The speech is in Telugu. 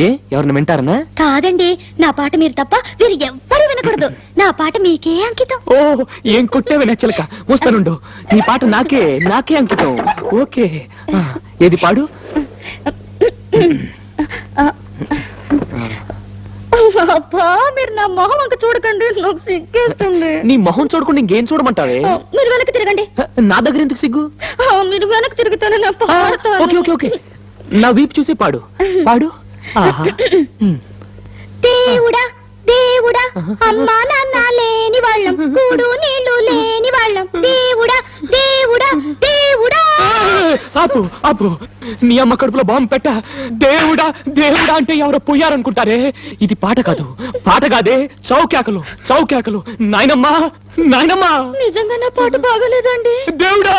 ఏ ఎవరిని వింటారనా? కాదండి, నా పాట మీరు తప్ప వీరు ఎవ్వరు వినకూడదు. నా పాట మీకే అంకితం. ఓ ఏం కొట్టేవి నచ్చలక, వస్తానుండు. నీ పాట నాకే అంకితం. ఓకే, ఏది పాడు. అబ్బా, మీరు నా మొహం అంక చూడకండి, నాకు సిగ్గేస్తుంది. నీ మొహం చూడకుండా ఇంకేం చూడమంటావే? మీరు వెనక్కి తిరగండి. నా దగ్గర ఎందుకు సిగ్గు? మీరు వెనక్కి తిరుగుతాను, నా పాడతాను. ఓకే ఓకే ఓకే, నా వీపు చూసి పాడు. ఆహా. దేవుడా దేవుడా, అమ్మా నాన్న లేని వాళ్ళం, కూడు నీళ్లు లేని వాళ్ళం, దేవుడా దేవుడా దేవుడా. ఆపు ఆపు, నీ అమ్మ కడుపులో బాంబు పెట్ట. దేవుడా దేవుడా అంటే ఎవరో పోయారనుకుంటారే. ఇది పాట కాదే, చౌకేకలు. నాయనమ్మా నాయనమ్మా, నిజంగా నా పాట బాగలేదండి. దేవుడా.